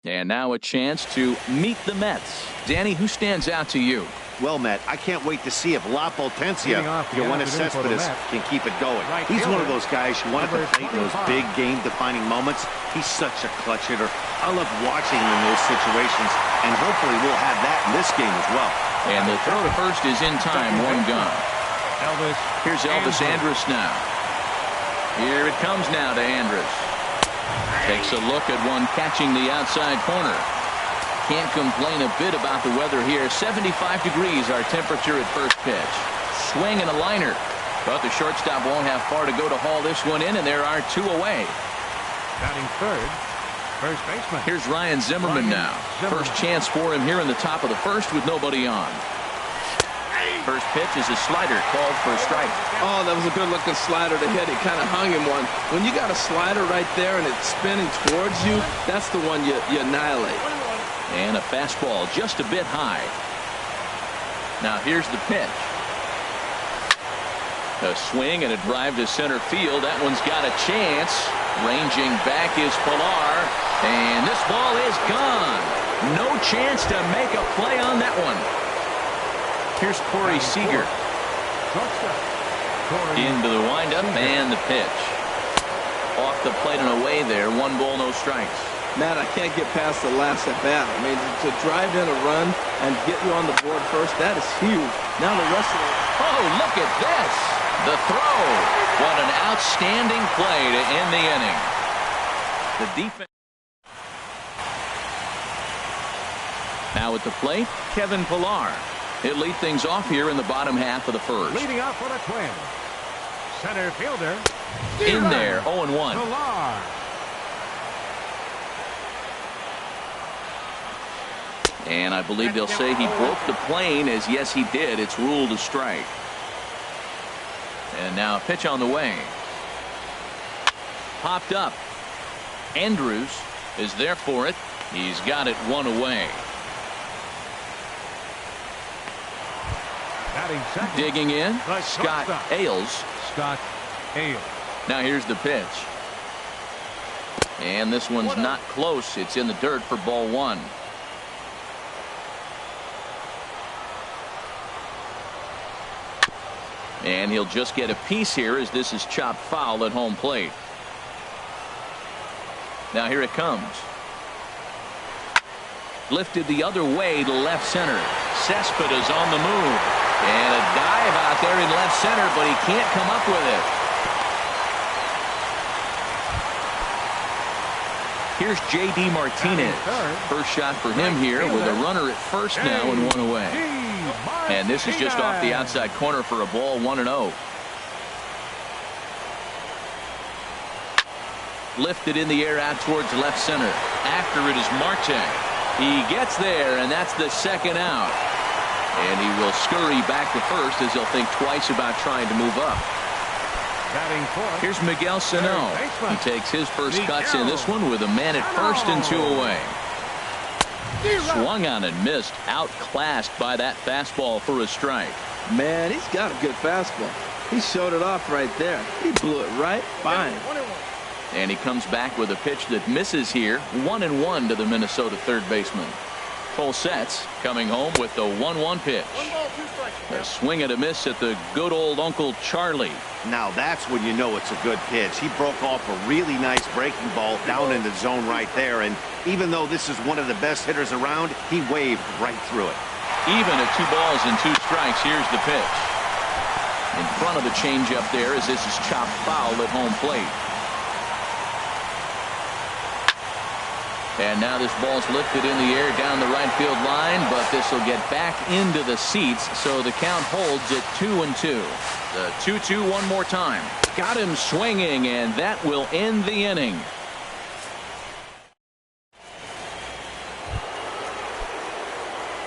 And now a chance to meet the Mets. Danny, who stands out to you? Well, Matt, I can't wait to see if La Potencia, Yoenis Cespedes, can keep it going. He's one of those guys who want to play in those big game-defining moments. He's such a clutch hitter. I love watching him in those situations, and hopefully we'll have that in this game as well. And the throw to first is in time, one gone. Here's Elvis Andrus now. Here it comes now to Andrus. Takes a look at one catching the outside corner. Can't complain a bit about the weather here. 75 degrees our temperature at first pitch. Swing and a liner. But the shortstop won't have far to go to haul this one in, and there are two away. Batting third, first baseman. Here's Ryan Zimmerman now. First chance for him here in the top of the first with nobody on. First pitch is a slider called for a strike. Oh, that was a good-looking slider to hit. He kind of hung him one. When you got a slider right there and it's spinning towards you, that's the one you annihilate. And a fastball just a bit high. Now here's the pitch. A swing and a drive to center field. That one's got a chance. Ranging back is Pilar. And this ball is gone. No chance to make a play on that one. Here's Corey Seager. Into the windup and the pitch. Off the plate and away there. 1 ball, no strikes. Matt, I can't get past the last at bat. I mean, to drive in a run and get you on the board first, that is huge. Now the rest of it. Oh, look at this. The throw. What an outstanding play to end the inning. The defense. Now at the plate, Kevin Pilar. He'll lead things off here in the bottom half of the first. Leading off for the Twins, center fielder. In there, 0-1. Pilar. And I believe they'll say he broke the plane, as yes he did. It's ruled a strike. And now a pitch on the way. Popped up. Andrews is there for it. He's got it 1 away. Digging in, Scott Ailes. Now here's the pitch. And this one's not close. It's in the dirt for ball 1. And he'll just get a piece here as this is chopped foul at home plate. Now here it comes. Lifted the other way to left center. Cespedes on the move. And a dive out there in left center, but he can't come up with it. Here's J.D. Martinez. First shot for him here with a runner at first now and 1 away. And this is just off the outside corner for a ball, 1-0. Lifted in the air out towards left center. After it is Marte. He gets there, and that's the second out. And he will scurry back to first as he'll think twice about trying to move up. Here's Miguel Sano. He takes his first cuts in this one with a man at first and 2 away. Swung on and missed. Outclassed by that fastball for a strike. Man, he's got a good fastball. He showed it off right there. He blew it right by him. And he comes back with a pitch that misses here. 1-1 to the Minnesota third baseman. Full sets coming home with the 1-1 pitch. A swing and a miss at the good old Uncle Charlie. Now that's when you know it's a good pitch. He broke off a really nice breaking ball down in the zone right there. And even though this is one of the best hitters around, he waved right through it. Even at 2 balls and 2 strikes, here's the pitch. In front of the changeup there as this is chopped foul at home plate. And now this ball's lifted in the air down the right field line, but this will get back into the seats, so the count holds at 2-2. The 2-2 one more time. Got him swinging, and that will end the inning.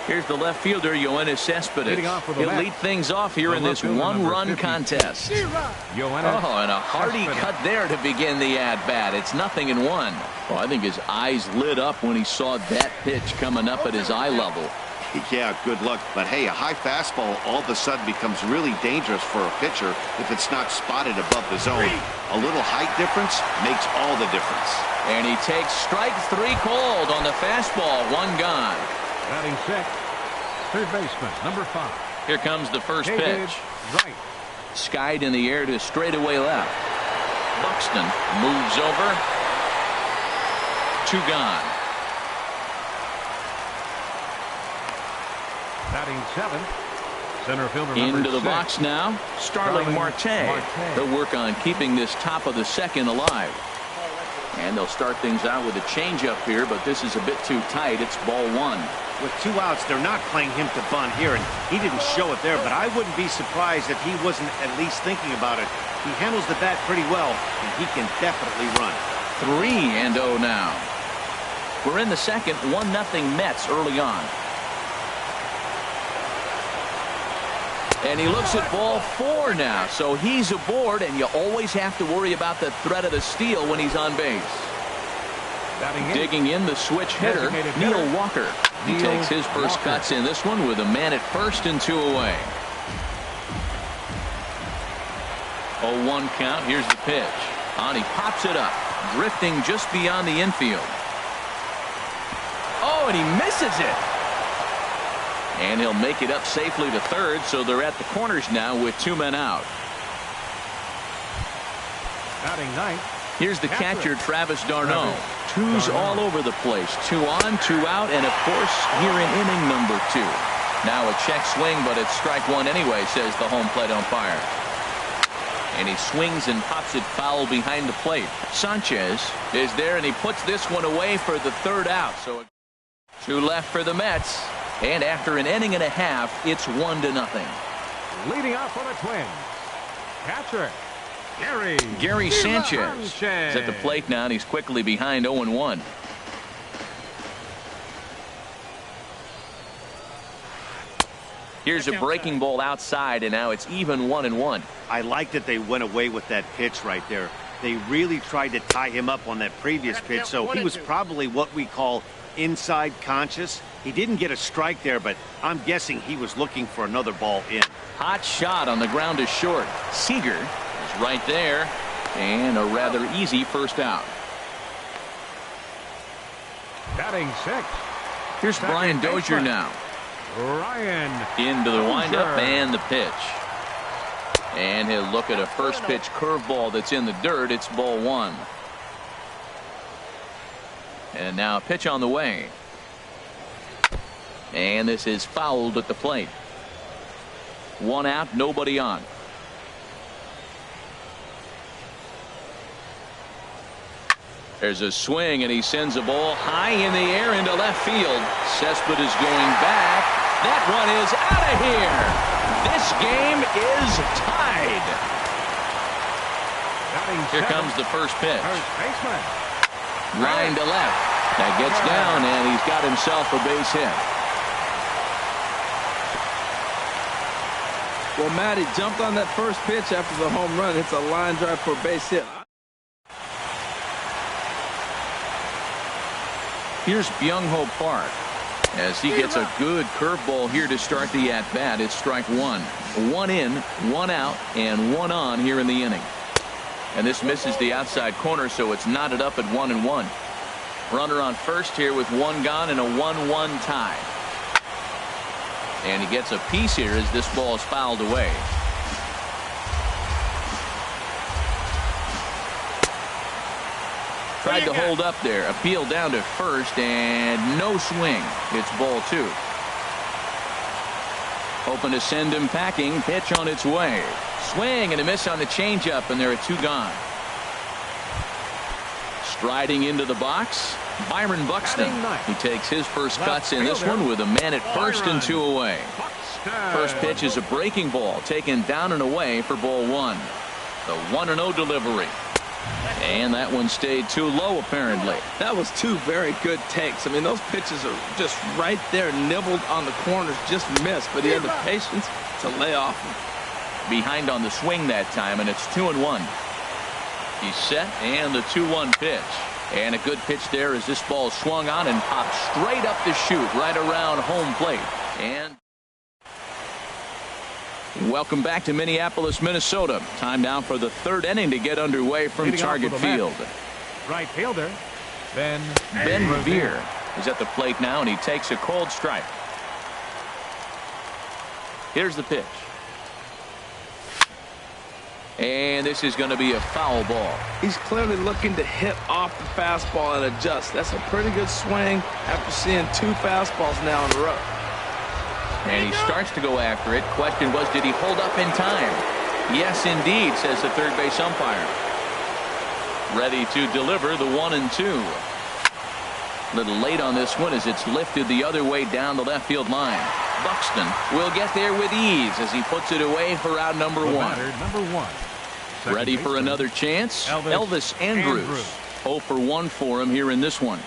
Here's the left fielder, Yoenis Cespedes. He'll lead things off here in this 1-run contest. Oh, and a hearty cut there to begin the at-bat. It's 0-1. Well, I think his eyes lit up when he saw that pitch coming up at his eye level. Yeah, good luck. But hey, a high fastball all of a sudden becomes really dangerous for a pitcher if it's not spotted above the zone. A little height difference makes all the difference. And he takes strike 3 called on the fastball. 1 gone. Batting sixth, third baseman, number 5. Here comes the first David pitch. Wright. Skied in the air to straightaway left. Buxton moves over. 2 gone. Batting seventh, center fielder number Into the 6. box now, Starling Marte. They'll work on keeping this top of the second alive. And they'll start things out with a changeup here, but this is a bit too tight. It's ball 1. With 2 outs, they're not playing him to bunt here, and he didn't show it there, but I wouldn't be surprised if he wasn't at least thinking about it. He handles the bat pretty well, and he can definitely run. 3-0 now. We're in the second, 1-0 Mets early on. And he looks at ball 4 now, so he's aboard, and you always have to worry about the threat of the steal when he's on base. Digging in the switch hitter, Neil Walker. He takes his first cuts in this one with a man at first and 2 away. 0-1 count. Here's the pitch. On, he pops it up, drifting just beyond the infield. Oh, and he misses it. And he'll make it up safely to third, so they're at the corners now with 2 men out. Batting ninth. Here's the catcher, Travis d'Arnaud. 2's all over the place. 2 on, 2 out, and of course, here in inning number 2. Now a check swing, but it's strike 1 anyway, says the home plate umpire. And he swings and pops it foul behind the plate. Sanchez is there, and he puts this one away for the 3rd out. So 2 left for the Mets. And after an inning and a half, it's 1-0. Leading off for the Twins, catcher Gary Sanchez is at the plate now, and he's quickly behind 0-1. Here's a breaking ball outside, and now it's even 1-1. I like that they went away with that pitch right there. They really tried to tie him up on that previous pitch, so he was probably what we call inside conscious. He didn't get a strike there, but I'm guessing he was looking for another ball in. Hot shot on the ground is short. Seager is right there, and a rather easy first out. Batting sixth. Here's Brian Dozier now. Ryan into the windup and the pitch. And he'll look at a first pitch curveball that's in the dirt. It's ball 1. And now a pitch on the way. And this is fouled at the plate. 1 out, nobody on. There's a swing, and he sends a ball high in the air into left field. Cespedes is going back. That one is out of here. This game is tied. Here comes the first pitch. Line to left. That gets down, and he's got himself a base hit. Well, Matt, he jumped on that first pitch after the home run. It's a line drive for a base hit. Here's Byung-ho Park as he gets a good curveball here to start the at-bat. It's strike 1. 1 in, 1 out, and 1 on here in the inning. And this misses the outside corner, so it's knotted up at 1-1. Runner on first here with 1 gone and a 1-1 tie. And he gets a piece here as this ball is fouled away. Tried to hold up there. Appeal down to first, and no swing. It's ball 2. Hoping to send him packing. Pitch on its way. Swing and a miss on the changeup, and there are 2 gone. Striding into the box, Byron Buxton. He takes his first cuts in this one with a man at first and 2 away. First pitch is a breaking ball taken down and away for ball 1. The 1-0 delivery. And that one stayed too low, apparently. That was 2 very good takes. I mean, those pitches are just right there, nibbled on the corners, just missed. But he had the patience to lay off them. Behind on the swing that time, and it's 2-1. He's set, and the 2-1 pitch. And a good pitch there as this ball swung on and popped straight up the chute right around home plate. And welcome back to Minneapolis, Minnesota. Time now for the third inning to get underway from Target Field. Right fielder, Ben Revere is at the plate now, and he takes a cold strike. Here's the pitch. And this is going to be a foul ball. He's clearly looking to hit off the fastball and adjust. That's a pretty good swing after seeing 2 fastballs now in a row. And he starts to go after it. Question was, did he hold up in time? Yes, indeed, says the third base umpire. Ready to deliver the 1-2. A little late on this one as it's lifted the other way down the left field line. Buxton will get there with ease as he puts it away for out number 1. Ready for another chance? Elvis Andrus. 0 for 1 for him here in this one.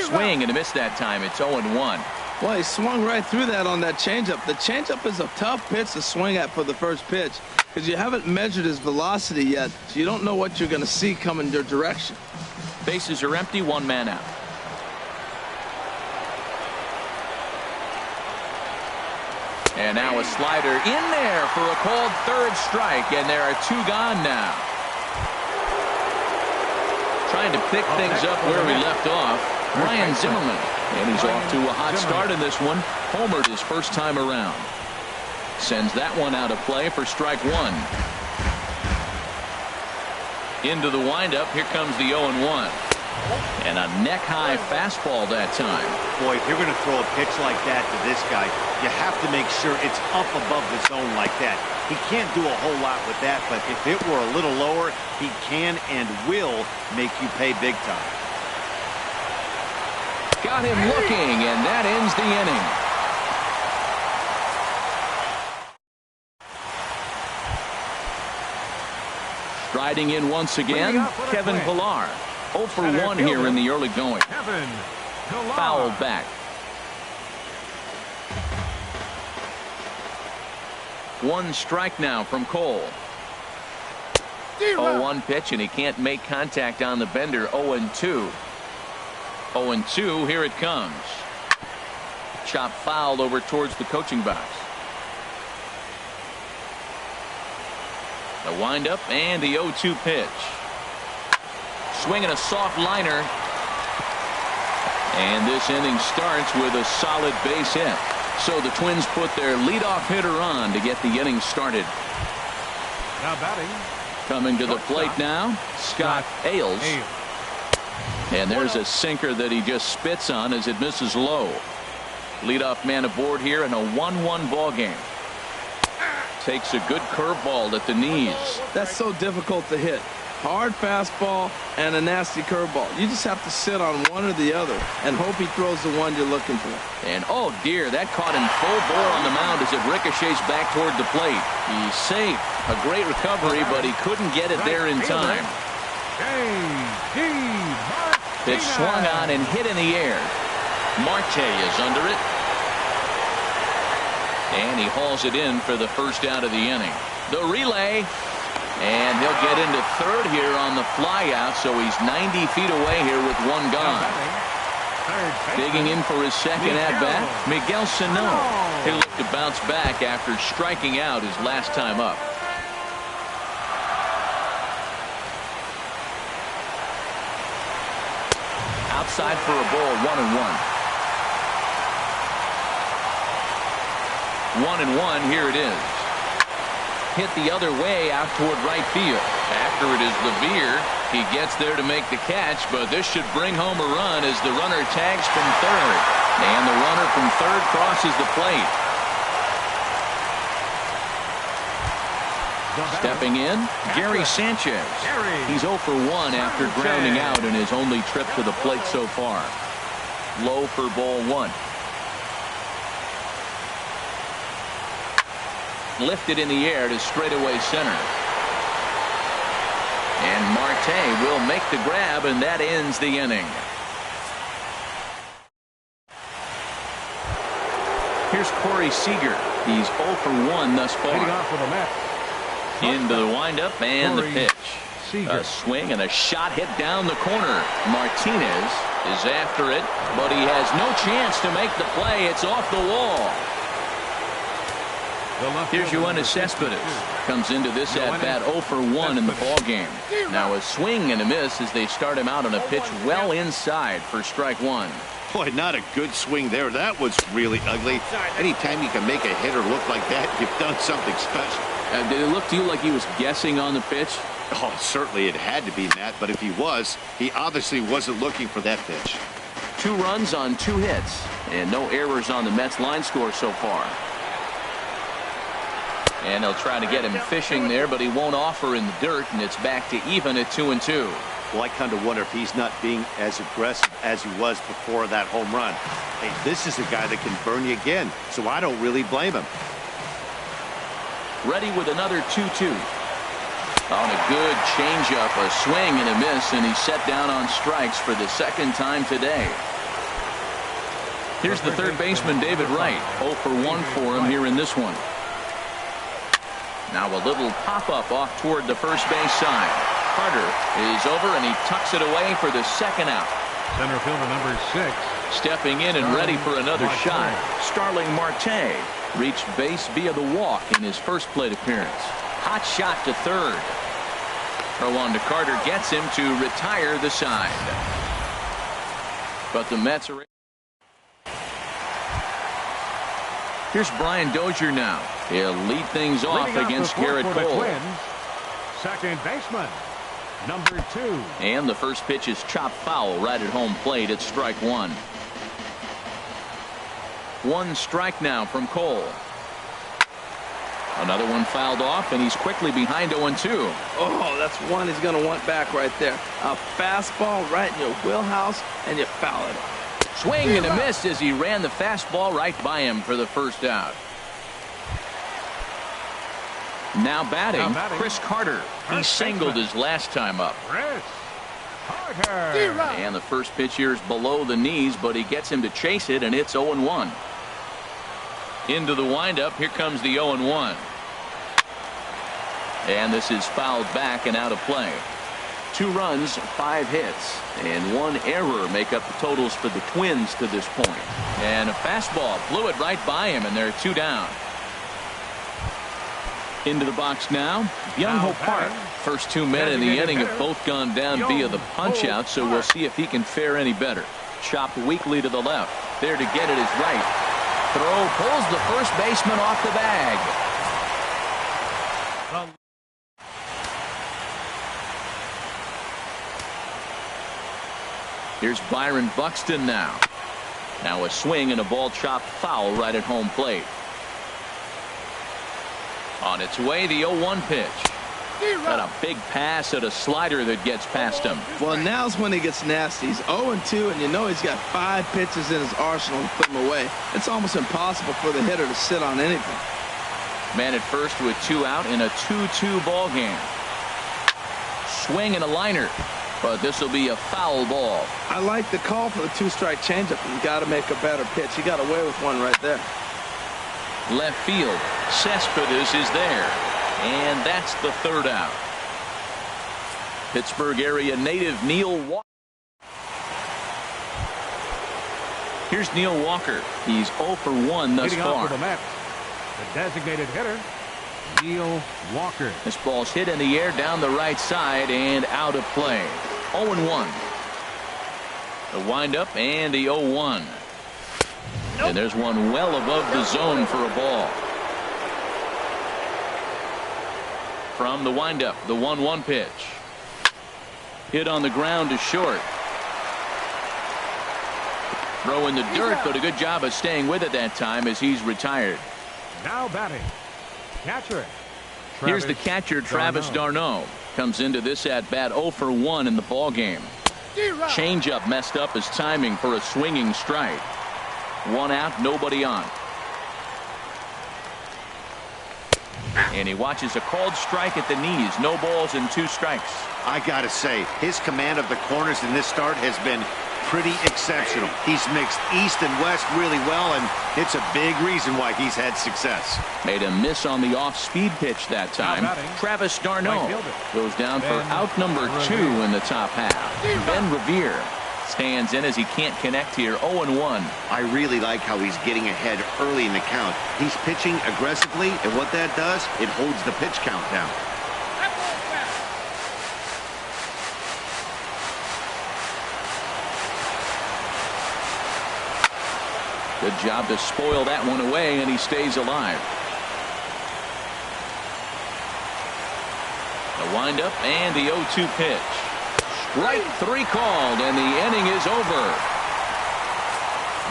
Swing and a miss that time. It's 0-1. Well, he swung right through that on that changeup. The changeup is a tough pitch to swing at for the first pitch because you haven't measured his velocity yet, so you don't know what you're going to see coming your direction. Bases are empty, 1 man out. And now a slider in there for a called third strike, and there are 2 gone now. Trying to pick things up where we left off, Ryan Zimmerman. And he's off to a hot start in this one. Homered his first time around. Sends that one out of play for strike 1. Into the windup, here comes the 0-1. And a neck-high fastball that time. Boy, if you're going to throw a pitch like that to this guy, you have to make sure it's up above the zone like that. He can't do a whole lot with that, but if it were a little lower, he can and will make you pay big time. Got him looking, and that ends the inning. Striding in once again, Kevin Pillar. 0 for 1 here in the early going. Fouled back. 1 strike now from Cole. 0-1 pitch, and he can't make contact on the bender. 0-2. 0-2, here it comes. Chop foul over towards the coaching box. The windup and the 0-2 pitch. Swinging a soft liner. And this inning starts with a solid base hit. So the Twins put their leadoff hitter on to get the inning started. Now batting. Coming to the plate now, Scott Ailes. And there's a sinker that he just spits on as it misses low. Leadoff man aboard here in a 1-1 ball game. Takes a good curveball at the knees. That's so difficult to hit. Hard fastball and a nasty curveball. You just have to sit on one or the other and hope he throws the one you're looking for. And oh dear, that caught him full bore on the mound as it ricochets back toward the plate. He's safe. A great recovery, but he couldn't get it there in time. It's swung on and hit in the air. Marte is under it. And he hauls it in for the first out of the inning. The relay. And he'll get into third here on the flyout, so he's 90 feet away here with 1 gone. Digging in for his second at-bat, Miguel Sano. He'll look to bounce back after striking out his last time up. Outside for a ball, 1-1. 1-1, here it is. Hit the other way out toward right field. After it is Revere. He gets there to make the catch, but this should bring home a run as the runner tags from third. And the runner from third crosses the plate. Stepping in, Gary Sanchez. He's 0 for 1 after grounding out in his only trip to the plate so far. Low for ball 1. Lifted in the air to straightaway center. And Marte will make the grab, and that ends the inning. Here's Corey Seager. He's 0 for 1 thus far. Into the windup and the pitch. A swing and a shot hit down the corner. Martinez is after it, but he has no chance to make the play. It's off the wall. Here's Yoenis Cespedes. Comes into this at-bat 0 for 1 in the ballgame. Now a swing and a miss as they start him out on a pitch well inside for strike one. Boy, not a good swing there. That was really ugly. Anytime you can make a hitter look like that, you've done something special. Did it look to you like he was guessing on the pitch? Oh, certainly it had to be, Matt, but if he was, he obviously wasn't looking for that pitch. 2 runs on 2 hits, and no errors on the Mets line score so far. And they'll try to get him fishing there, but he won't offer in the dirt, and it's back to even at 2-2. Well, I kind of wonder if he's not being as aggressive as he was before that home run. Hey, this is a guy that can burn you again, so I don't really blame him. Ready with another 2-2. On a good changeup, a swing and a miss, and he's set down on strikes for the second time today. Here's the third baseman, David Wright. 0 for 1 for him here in this one. Now a little pop-up off toward the first base side. Carter is over, and he tucks it away for the second out. Center fielder number 6. Stepping in and ready for another shot. Starling Marte reached base via the walk in his first plate appearance. Hot shot to third. Throw on to Carter gets him to retire the side. But the Mets are... Here's Brian Dozier now. He'll lead things off against Garrett Cole. Second baseman, number 2. And the first pitch is chopped foul right at home plate. It's strike one. 1 strike now from Cole. Another one fouled off, and he's quickly behind 0-2. Oh, that's one he's going to want back right there. A fastball right in your wheelhouse, and you foul it. Swing and a miss as he ran the fastball right by him for the first out. Now batting, Chris Carter. He singled his last time up. Chris Carter. And the first pitch here is below the knees, but he gets him to chase it, and it's 0-1. Into the windup. Here comes the 0-1. And this is fouled back and out of play. 2 runs, 5 hits, and 1 error make up the totals for the Twins to this point. And a fastball blew it right by him, and they're 2 down. Into the box now, Byung-Ho Park. First 2 men in the inning have both gone down via the punch-out, so we'll see if he can fare any better. Chopped weakly to the left. There to get it is right. Throw pulls the first baseman off the bag. Here's Byron Buxton now. Now a swing and a ball chopped foul right at home plate. On its way, the 0-1 pitch. Got a big pass at a slider that gets past him. Well, now's when he gets nasty. He's 0-2, and you know he's got 5 pitches in his arsenal to put him away. It's almost impossible for the hitter to sit on anything. Man at first with 2 out in a 2-2 ball game. Swing and a liner, but this will be a foul ball. I like the call for the 2-strike changeup. You got to make a better pitch. He got away with one right there. Left field. Cespedes is there. And that's the 3rd out. Pittsburgh area native Neil Walker. Here's Neil Walker. He's 0 for 1 thus far. The Mets, the designated hitter, Neil Walker. This ball's hit in the air down the right side and out of play. 0-1. The windup and the 0-1. And there's one well above the zone for a ball. From the windup, the 1-1 pitch. Hit on the ground to short. Throw in the dirt, but a good job of staying with it that time as he's retired. Now batting, catcher. Here's the catcher, Travis d'Arnaud. Comes into this at-bat 0 for 1 in the ballgame. Changeup messed up his timing for a swinging strike. 1 out, nobody on. And he watches a called strike at the knees. No balls and 2 strikes. I gotta say, his command of the corners in this start has been pretty exceptional. He's mixed East and West really well, and it's a big reason why he's had success. Made a miss on the off-speed pitch that time. Travis d'Arnaud goes down for out number 2 in the top half. Ben Revere stands in as he can't connect here. 0-1. I really like how he's getting ahead early in the count. He's pitching aggressively, and what that does, it holds the pitch count down. Good job to spoil that one away, and he stays alive. The windup and the 0-2 pitch. Strike 3 called, and the inning is over.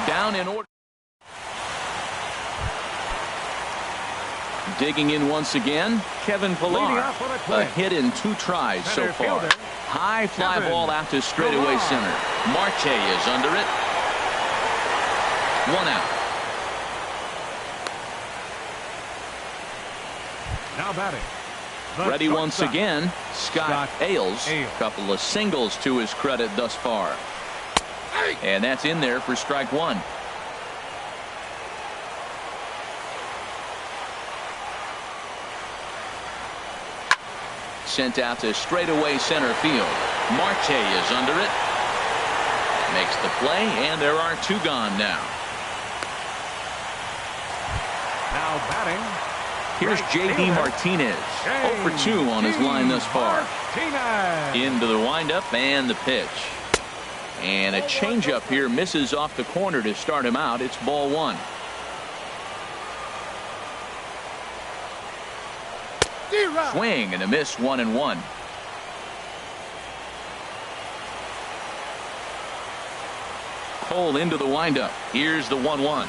Down in order. Digging in once again, Kevin Pillar. A hit in 2 tries so far. High fly ball out to straightaway center. Marte is under it. 1 out. Now batting. Ready once again, Scott Ailes. Couple of singles to his credit thus far. And that's in there for strike 1. Sent out to straightaway center field. Marte is under it. Makes the play, and there are 2 gone now. Now batting. Here's J.D. Martinez. 0 for 2 on his line thus far. Into the windup and the pitch. And a changeup here misses off the corner to start him out. It's ball 1. Swing and a miss. 1-1. Cole into the windup. Here's the 1-1.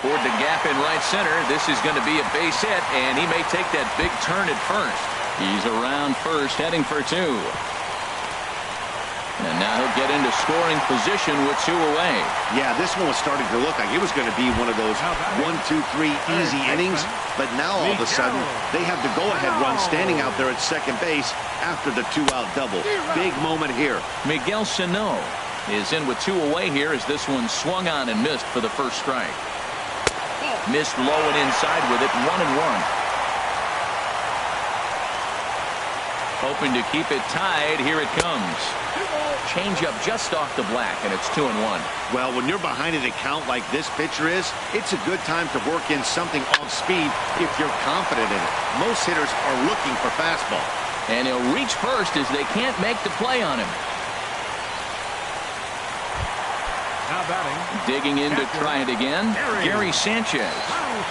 Toward the gap in right center. This is going to be a base hit, and he may take that big turn at first. He's around first, heading for 2. And now he'll get into scoring position with 2 away. Yeah, this one was starting to look like it was going to be one of those 1, 2, 3 easy innings. But now all of a sudden, they have the go-ahead run standing out there at second base after the 2-out double. Big moment here. Miguel Sano is in with 2 away here as this one swung on and missed for the first strike. Missed low and inside with it. 1-1. Hoping to keep it tied. Here it comes. Changeup just off the black, and it's 2-1. Well, when you're behind an account like this pitcher is, it's a good time to work in something off speed if you're confident in it. Most hitters are looking for fastball. And he'll reach first as they can't make the play on him. Now batting. Digging in to try it again, Gary Sanchez.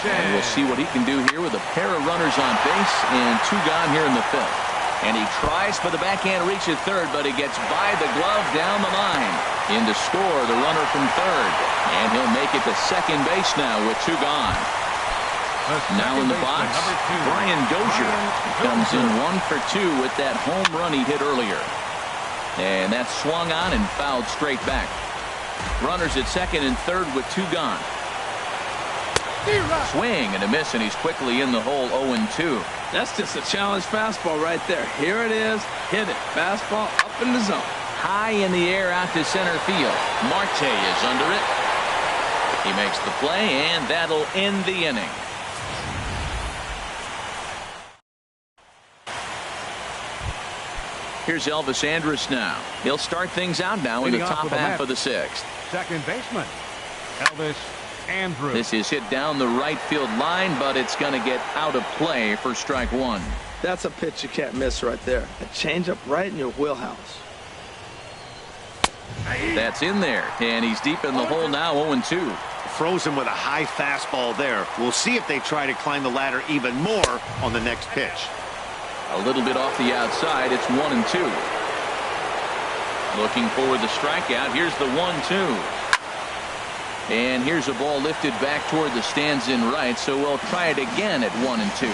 And we'll see what he can do here with a pair of runners on base and 2 gone here in the 5th. And he tries for the backhand reach at third, but he gets by the glove down the line. In to score the runner from third. And he'll make it to second base now with 2 gone. Now in the box, Brian Dozier comes in 1 for 2 with that home run he hit earlier. And that's swung on and fouled straight back. Runners at second and third with 2 gone. Swing and a miss, and he's quickly in the hole. 0-2. That's just a challenge fastball right there. Here it is. Hit it. Fastball up in the zone. High in the air out to center field. Marte is under it. He makes the play, and that'll end the inning. Here's Elvis Andrus now. He'll start things out now in the top half of the 6th. Second baseman, Elvis Andrus. This is hit down the right field line, but it's going to get out of play for strike 1. That's a pitch you can't miss right there. A changeup right in your wheelhouse. That's in there, and he's deep in the hole now. 0-2. Frozen with a high fastball there. We'll see if they try to climb the ladder even more on the next pitch. A little bit off the outside. It's 1-2. Looking for the strikeout. Here's the 1-2. And here's a ball lifted back toward the stands in right, so we'll try it again at 1-2.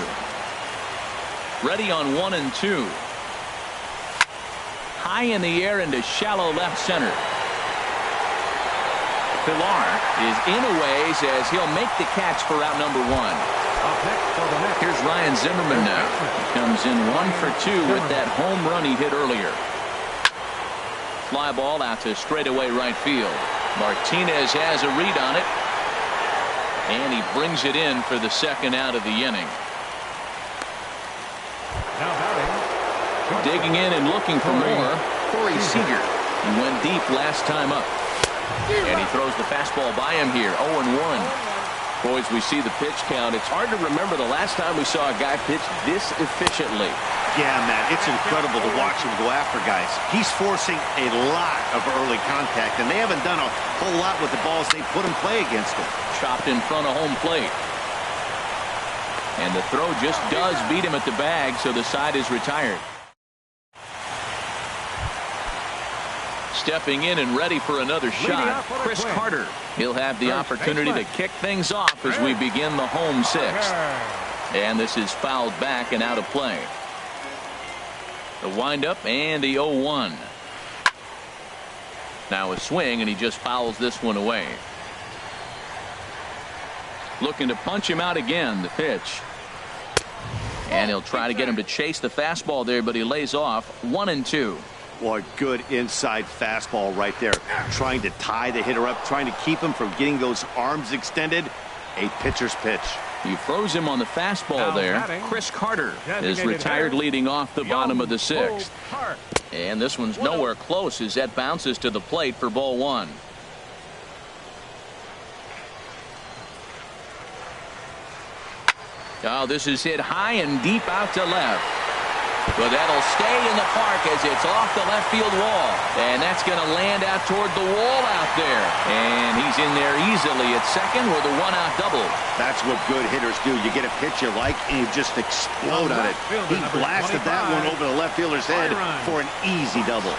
Ready on 1-2. High in the air into shallow left center. Pillar is in a ways as he'll make the catch for out number 1. Here's Ryan Zimmerman now. He comes in 1 for 2 with that home run he hit earlier. fly ball out to straightaway right field. Martinez has a read on it, and he brings it in for the second out of the inning. Digging in and looking for more, Corey Seager. He went deep last time up, and he throws the fastball by him here. 0-1. Boys, we see the pitch count. It's hard to remember the last time we saw a guy pitch this efficiently. Yeah, Matt, it's incredible to watch him go after guys. He's forcing a lot of early contact, and they haven't done a whole lot with the balls they put in play against him. Chopped in front of home plate. And the throw just does beat him at the bag, so the side is retired. Stepping in and ready for another shot, Chris Carter. He'll have the opportunity to kick things off as we begin the home sixth. And this is fouled back and out of play. The windup and the 0-1. Now a swing, and he just fouls this one away. Looking to punch him out again, the pitch. And he'll try to get him to chase the fastball there, but he lays off. 1-2. Boy, good inside fastball right there. Trying to tie the hitter up, trying to keep him from getting those arms extended. A pitcher's pitch. He froze him on the fastball there. Chris Carter is retired leading off the bottom of the sixth. And this one's nowhere close as that bounces to the plate for ball one. Oh, this is hit high and deep out to left. But that'll stay in the park as it's off the left field wall. And that's going to land out toward the wall out there. And he's in there easily at second with a one-out double. That's what good hitters do. You get a pitch you like, and you just explode on it. He blasted that one over the left fielder's head for an easy double.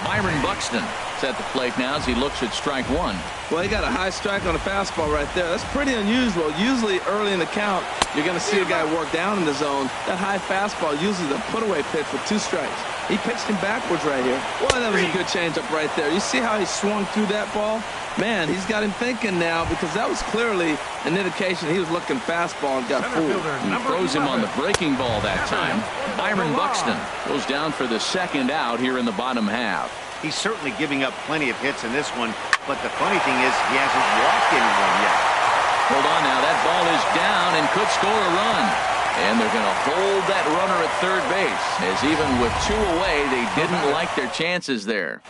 Byron Buxton is at the plate now as he looks at strike one. Well, he got a high strike on the fastball right there. That's pretty unusual. Usually early in the count, you're going to see a guy work down in the zone. That high fastball usually the put-away pitch with 2 strikes. He pitched him backwards right here. Well, that was a good changeup right there. You see how he swung through that ball? Man, he's got him thinking now, because that was clearly an indication he was looking fastball and got fooled. He throws him on the breaking ball that time. Byron Buxton goes down for the second out here in the bottom half. He's certainly giving up plenty of hits in this one, but the funny thing is he hasn't walked anyone yet. Hold on now, that ball is down and could score a run. And they're going to hold that runner at third base, as even with 2 away, they didn't like their chances there.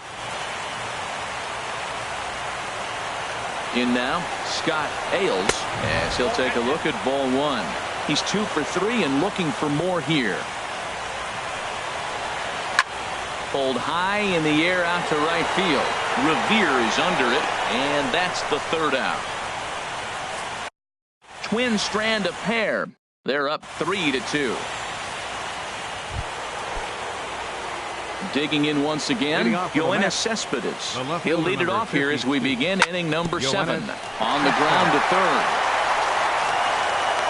In now, Scott Ailes, as he'll take a look at ball one. He's 2 for 3 and looking for more here. Pulled high in the air out to right field. Revere is under it, and that's the third out. Twin strand of pair. They're up 3-2. Digging in once again, Yoenis Cespedes. He'll lead it off here as we begin inning number 7. On the ground to third.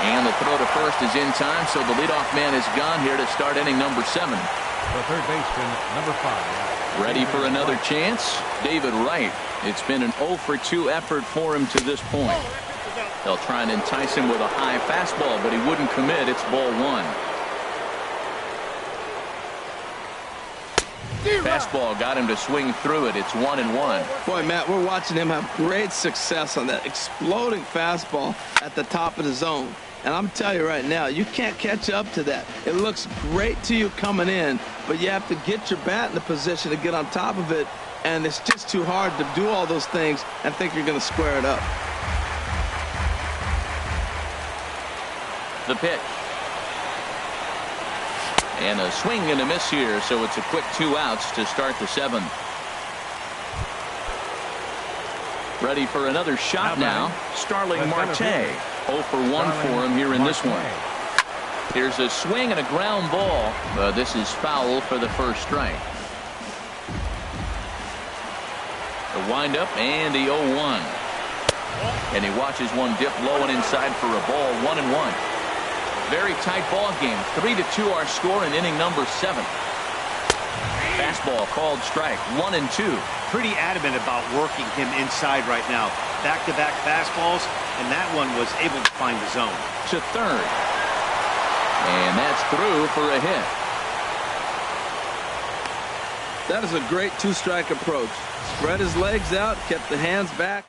And the throw to first is in time, so the leadoff man is gone here to start inning number 7. The third baseman, number 5. Ready for another chance? David Wright. It's been an 0 for 2 effort for him to this point. They'll try and entice him with a high fastball, but he wouldn't commit. It's ball one. Fastball got him to swing through it. It's 1-1. Boy, Matt, we're watching him have great success on that exploding fastball at the top of the zone. And I'm telling you right now, you can't catch up to that. It looks great to you coming in, but you have to get your bat in the position to get on top of it. And it's just too hard to do all those things and think you're going to square it up. The pitch. And a swing and a miss here, so it's a quick 2 outs to start the 7th. Ready for another shot now. Starling Marte. 0 for 1 for him here in this one. Here's a swing and a ground ball. This is foul for the first strike. The windup and the 0-1. And he watches one dip low and inside for a ball. 1-1. Very tight ball game. 3-2 our score in inning number 7. Fastball called strike. 1-2. Pretty adamant about working him inside right now. Back-to-back fastballs, and that one was able to find the zone. To third. And that's through for a hit. That is a great two-strike approach. Spread his legs out, kept the hands back.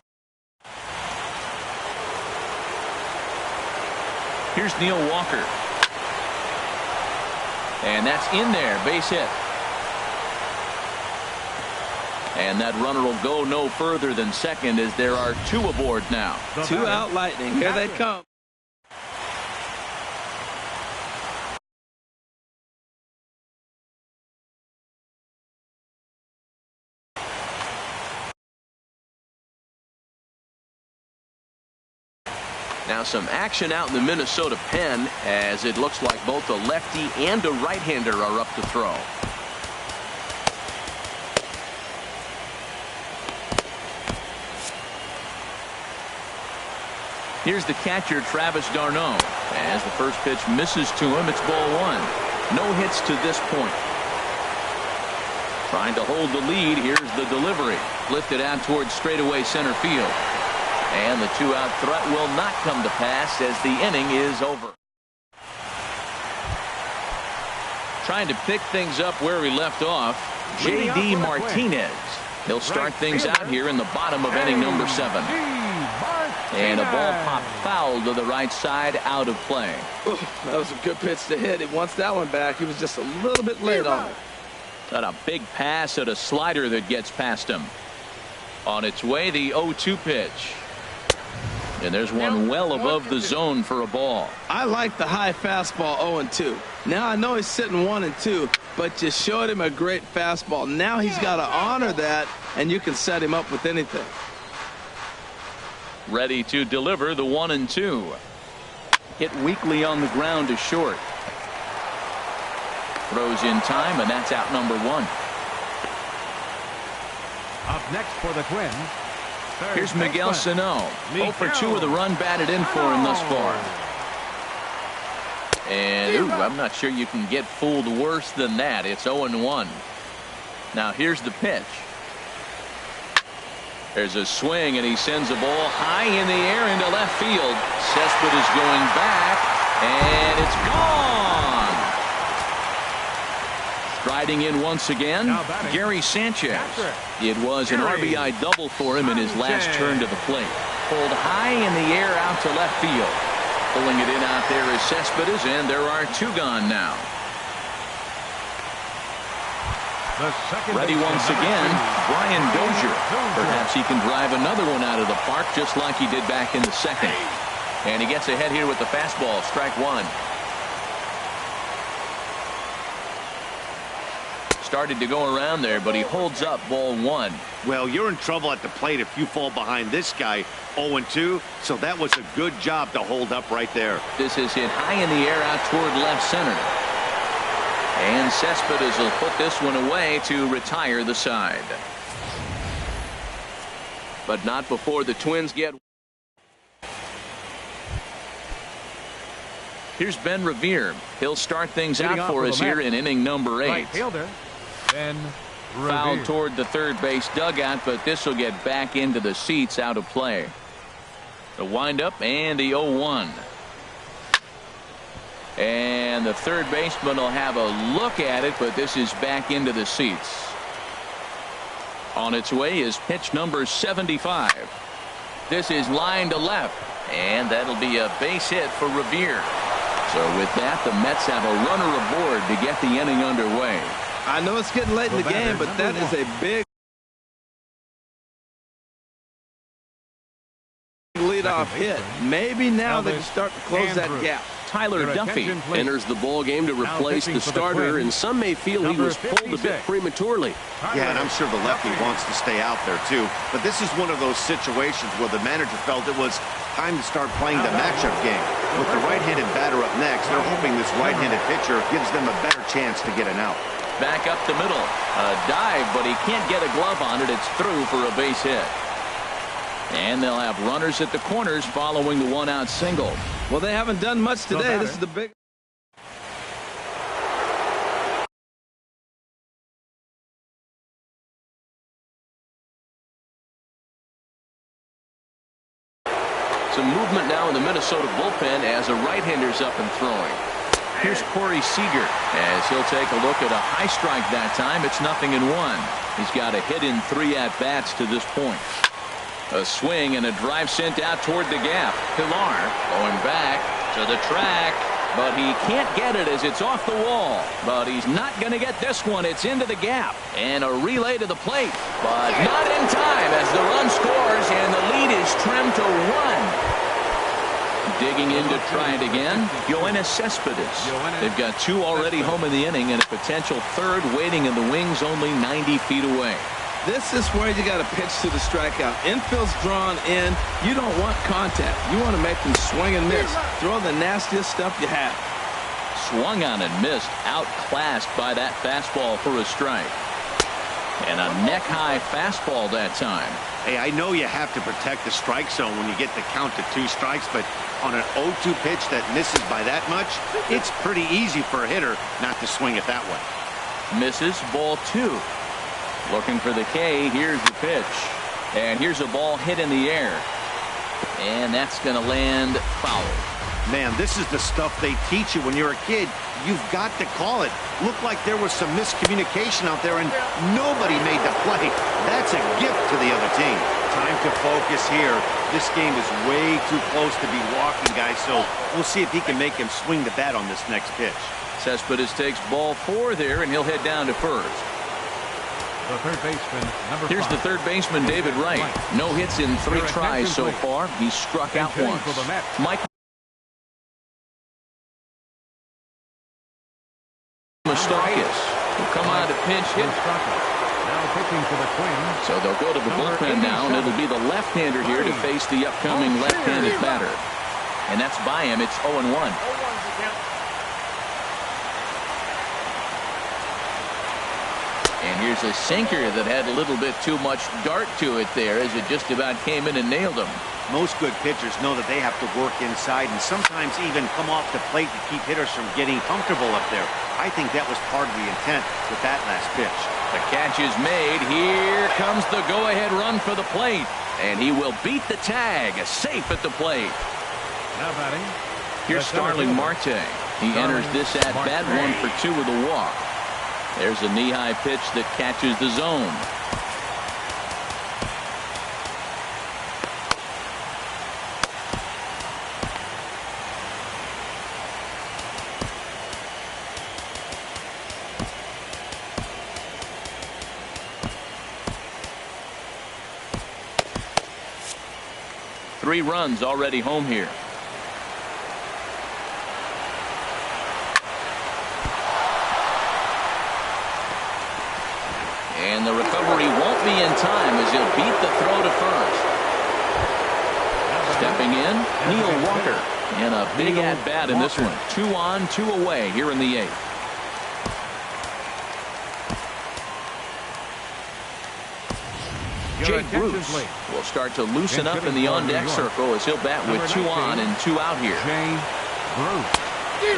Here's Neil Walker. And that's in there, base hit. And that runner will go no further than second as there are two aboard now. Two out Lightning. Here they come. Now some action out in the Minnesota pen as it looks like both a lefty and a right-hander are up to throw. Here's the catcher, Travis d'Arnaud. As the first pitch misses to him, it's ball one. No hits to this point. Trying to hold the lead. Here's the delivery. Lifted out towards straightaway center field. And the two-out threat will not come to pass as the inning is over. Trying to pick things up where he left off, J.D. Martinez. He'll start things out here in the bottom of inning number 7. And a ball popped foul to the right side, out of play. Ooh, that was a good pitch to hit. He wants that one back. He was just a little bit late on it. Got a big pass at a slider that gets past him. On its way, the 0-2 pitch. And there's one well above the zone for a ball. I like the high fastball 0-2. Now I know he's sitting 1-2, but you showed him a great fastball. Now he's got to honor that, and you can set him up with anything. Ready to deliver the 1-2. Hit weakly on the ground to short. Throws in time, and that's out number 1. Up next for the Twins. Here's Miguel Sano. 0 for 2 with a run batted in for him thus far. And I'm not sure you can get fooled worse than that. It's 0-1. Now here's the pitch. There's a swing, and he sends a ball high in the air into left field. Cespedes is going back, and it's gone. Striding in once again, Gary Sanchez. It was an RBI double for him in his last turn to the plate. Pulled high in the air out to left field. Pulling it in out there is Cespedes, and there are 2 gone now. Ready once again, Brian Dozier. Perhaps he can drive another one out of the park just like he did back in the second. And he gets ahead here with the fastball, strike 1. Started to go around there, but he holds up ball 1. Well, you're in trouble at the plate if you fall behind this guy 0-2, so that was a good job to hold up right there. This is hit high in the air out toward left center. And Cespedes will put this one away to retire the side. But not before the Twins get. Here's Ben Revere. He'll start things out for us here in inning number 8. Right fielder, Ben Revere. Fouled toward the third base dugout, but this will get back into the seats, out of play. The windup and the 0-1. And the third baseman will have a look at it, but this is back into the seats. On its way is pitch number 75. This is line to left, and that'll be a base hit for Revere. So with that, the Mets have a runner aboard to get the inning underway. I know it's getting late in the game, but that is a big leadoff hit. Maybe now they can start to close that gap. Tyler Duffy enters the ball game to replace the starter, and some may feel he was pulled a bit prematurely. Yeah, and I'm sure the lefty wants to stay out there too. But this is one of those situations where the manager felt it was time to start playing the matchup game. With the right-handed batter up next, they're hoping this right-handed pitcher gives them a better chance to get an out. Back up the middle. A dive, but he can't get a glove on it. It's through for a base hit. And they'll have runners at the corners following the 1-out single. Well, they haven't done much today. This is the big. Some movement now in the Minnesota bullpen as a right-hander's up and throwing. Here's Corey Seager as he'll take a look at a high strike that time. It's 0-1. He's got a hit in 3 at-bats to this point. A swing and a drive sent out toward the gap. Pilar going back to the track, but he can't get it as it's off the wall. But he's not going to get this one. It's into the gap. And a relay to the plate, but not in time as the run scores and the lead is trimmed to 1. Digging in to try it again, Yoenis Cespedes. They've got 2 already home in the inning and a potential 3rd waiting in the wings only 90 feet away. This is where you got to pitch to the strikeout. Infield's drawn in. You don't want contact. You want to make them swing and miss. Throw the nastiest stuff you have. Swung on and missed. Outclassed by that fastball for a strike. And a neck-high fastball that time. Hey, I know you have to protect the strike zone when you get the count to 2 strikes, but on an 0-2 pitch that misses by that much, it's pretty easy for a hitter not to swing it that way. Misses, ball 2. Looking for the K. Here's the pitch. And here's a ball hit in the air. And that's going to land foul. Man, this is the stuff they teach you when you're a kid. You've got to call it. Looked like there was some miscommunication out there, and nobody made the play. That's a gift to the other team. Time to focus here. This game is way too close to be walking, guys, so we'll see if he can make him swing the bat on this next pitch. Cespedes takes ball 4 there, and he'll head down to first. The third baseman, number 5. Here's the third baseman, David Wright. No hits in 3 tries so far. He's struck out once. Mike Moustakas will come out to pinch hit. Now pitching for the Twins. So they'll go to the bullpen now, and it'll be the left-hander here to face the upcoming left-handed batter. And that's by him. It's 0-1. And here's a sinker that had a little bit too much dart to it there as it just about came in and nailed him. Most good pitchers know that they have to work inside and sometimes even come off the plate to keep hitters from getting comfortable up there. I think that was part of the intent with that last pitch. The catch is made. Here comes the go-ahead run for the plate. And he will beat the tag. Safe at the plate. Now batting. Here's Starling Marte. He enters this at-bat 1 for 2 with a walk. There's a knee-high pitch that catches the zone. Three runs already home here. And the recovery won't be in time as he'll beat the throw to first. Stepping in, Neil Walker. And a big at-bat in this one. 2 on, 2 away here in the 8th. Jay Bruce will start to loosen up in the on-deck circle as he'll bat with 2 on and 2 out here.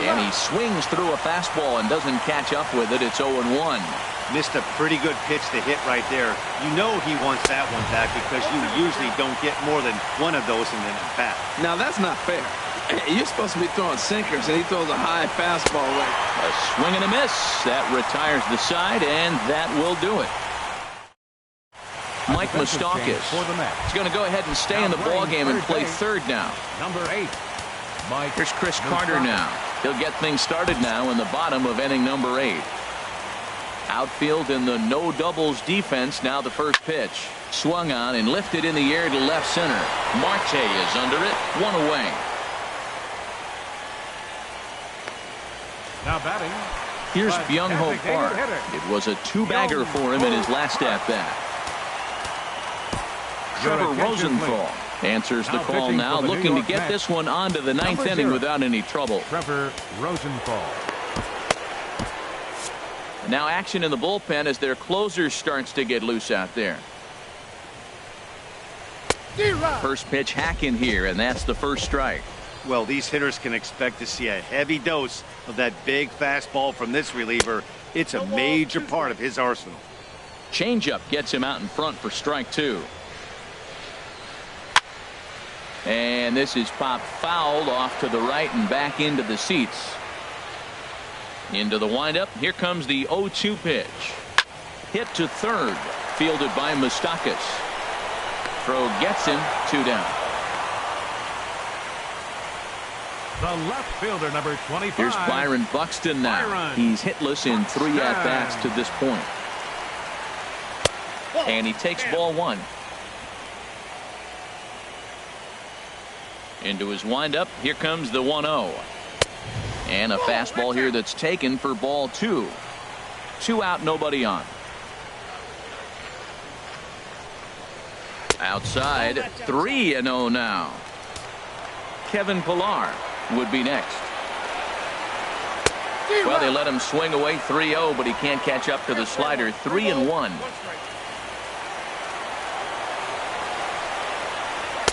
And he swings through a fastball and doesn't catch up with it. It's 0-1. Missed a pretty good pitch to hit right there. You know he wants that one back because you usually don't get more than one of those in an at-bat. Now that's not fair. You're supposed to be throwing sinkers, and he throws a high fastball right. A swing and a miss. That retires the side, and that will do it. Mike Moustakas is going to go ahead and stay in the ballgame and play third now. Number 8. Here's Chris Carter now. He'll get things started now in the bottom of inning number 8. Outfield in the no doubles defense. Now the first pitch. Swung on and lifted in the air to left center. Marte is under it. 1 away. Now batting. Here's Byung-Ho Park. It was a 2-bagger for him in his last at-bat. Trevor Rosenthal answers the call now, looking to get this one onto the 9th inning without any trouble. Trevor Rosenthal. Now action in the bullpen as their closer starts to get loose out there. First pitch hack in here, and that's the first strike. Well, these hitters can expect to see a heavy dose of that big fastball from this reliever. It's a major part of his arsenal. Changeup gets him out in front for strike 2. And this is popped foul off to the right and back into the seats. Into the windup. Here comes the 0-2 pitch. Hit to third. Fielded by Moustakas. Throw gets him. 2 down. The left fielder, number 25. Here's Byron Buxton now. He's hitless in 3 at-bats to this point. And he takes ball 1. Into his windup. Here comes the 1-0. And a fastball here that's taken for ball 2. 2 out, nobody on. Outside, 3-0 now. Kevin Pillar would be next. Well, they let him swing away 3-0, but he can't catch up to the slider. 3-1.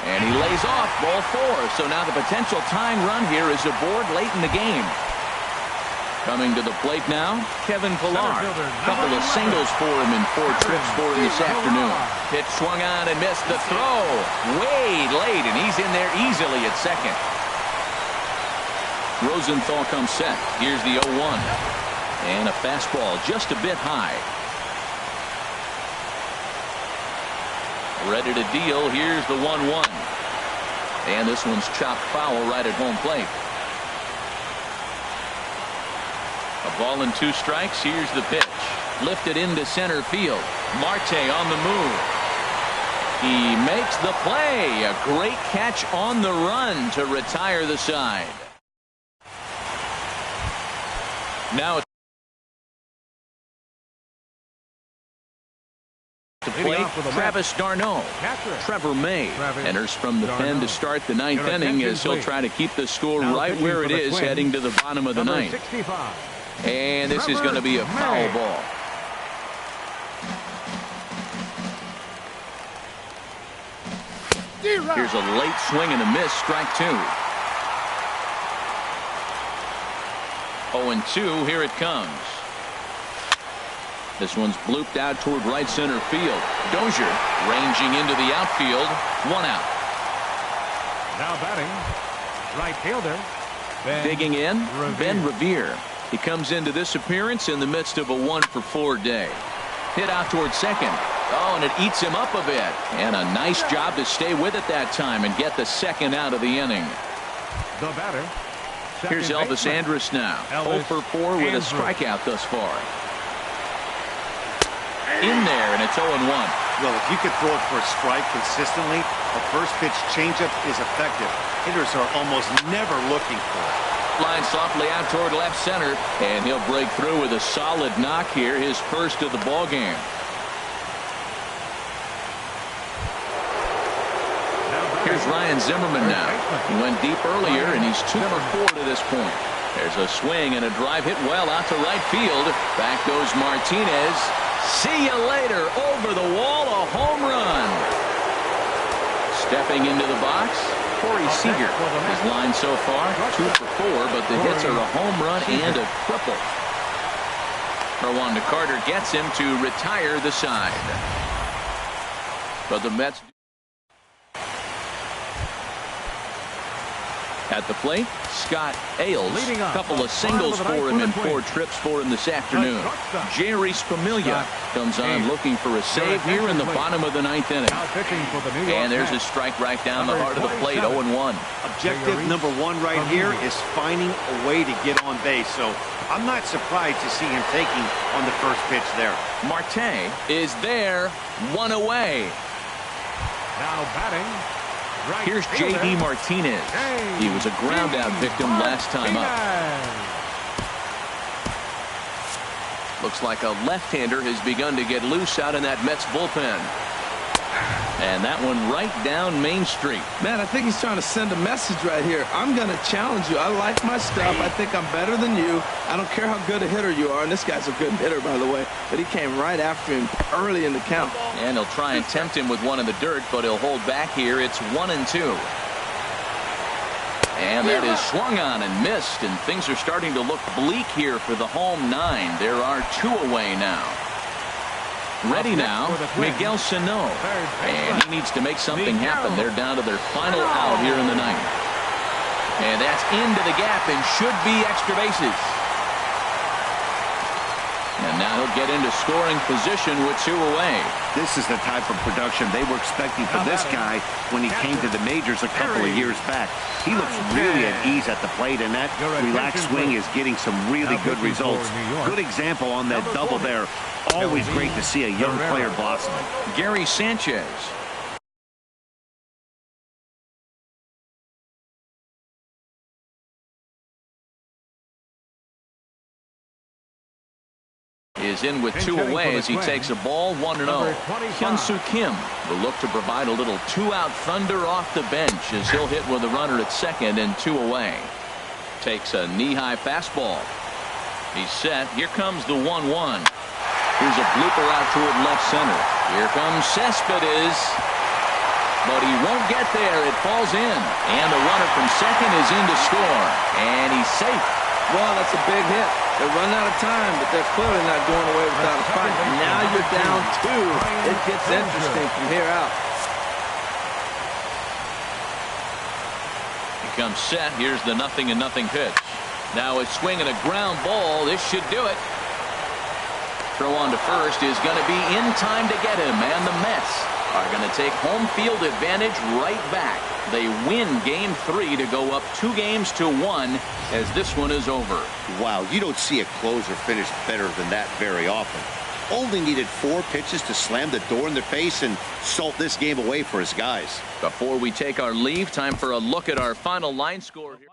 And he lays off ball 4. So now the potential tying run here is aboard late in the game. Coming to the plate now, Kevin Pillar. Couple of singles for him in 4 trips for him this afternoon. Pitch swung on and missed the throw. Way late, and he's in there easily at second. Rosenthal comes set. Here's the 0-1. And a fastball just a bit high. Ready to deal. Here's the 1-1. And this one's chopped foul right at home plate. A ball and 2 strikes. Here's the pitch. Lifted into center field. Marte on the move. He makes the play. A great catch on the run to retire the side. Now to play, Travis d'Arnaud. Trevor May enters from the pen to start the 9th inning as he'll try to keep the score right where it is heading to the bottom of the 9th. And this is going to be a foul ball. Here's a late swing and a miss. Strike 2. 0-2. Here it comes. This one's blooped out toward right center field. Dozier ranging into the outfield. 1 out. Now batting, right fielder. Digging in, Ben Revere. He comes into this appearance in the midst of a 1-for-4 day. Hit out toward second. Oh, and it eats him up a bit. And a nice job to stay with it that time and get the second out of the inning. The batter. Here's Elvis Andrus now. 0-for-4 with a strikeout thus far. In there, and it's 0-1. Well, if you could throw it for a strike consistently, a first pitch changeup is effective. Hitters are almost never looking for it. Line softly out toward left center, and he'll break through with a solid knock here, his first of the ball game. Here's Ryan Zimmerman now. He went deep earlier, and he's 2-for-4 to this point. There's a swing and a drive hit well out to right field. Back goes Martinez. See you later. Over the wall, a home run. Stepping into the box, Corey Seager. His line so far, 2-for-4, but the hits are a home run and a triple. Rwanda Carter gets him to retire the side. But the Mets at the plate, Scott Ailes. A couple of singles for him and 4 trips for him this afternoon. Jerry Spamiglia comes on looking for a save here in the bottom of the 9th inning. And there's a strike right down the heart of the plate, 0-1. Objective number 1 right here is finding a way to get on base. So I'm not surprised to see him taking on the first pitch there. Marte is there, 1 away. Now batting. Here's J.D. Martinez. He was a ground-out victim last time up. Looks like a left-hander has begun to get loose out in that Mets bullpen. And that one right down Main Street. Man, I think he's trying to send a message right here. I'm going to challenge you. I like my stuff. I think I'm better than you. I don't care how good a hitter you are. And this guy's a good hitter, by the way. But he came right after him early in the count. And he'll try and tempt him with one in the dirt, but he'll hold back here. It's 1-2. And that is swung on and missed. And things are starting to look bleak here for the home 9. There are 2 away now. Ready now, Miguel Sano. And he needs to make something happen. They're down to their final out here in the 9th. And that's into the gap and should be extra bases. now he'll get into scoring position with 2 away. This is the type of production they were expecting from this guy when he came to the majors a couple of years back. He looks really at ease at the plate, and that relaxed swing is getting some really good results. Good example on that double there. Always great to see a young player blossoming. Gary Sanchez. Is in with 2 away as he takes a ball 1-0. Hyun-Soo Kim will look to provide a little 2-out thunder off the bench as he'll hit with a runner at second and 2 away. Takes a knee-high fastball. He's set. Here comes the 1-1. Here's a blooper out toward left center. Here comes Cespedes. But he won't get there. It falls in. And the runner from second is in to score. And he's safe. Well, that's a big hit. They're running out of time, but they're clearly not going away without a fight. Now you're down 2. It gets interesting from here out. He comes set. Here's the 0-0 pitch. Now a swing and a ground ball. This should do it. Throw on to first is going to be in time to get him, and the Mets are going to take home field advantage right back. They win Game 3 to go up 2-1 as this one is over. Wow, you don't see a closer finish better than that very often. Only needed 4 pitches to slam the door in their face and salt this game away for his guys. Before we take our leave, time for a look at our final line score here.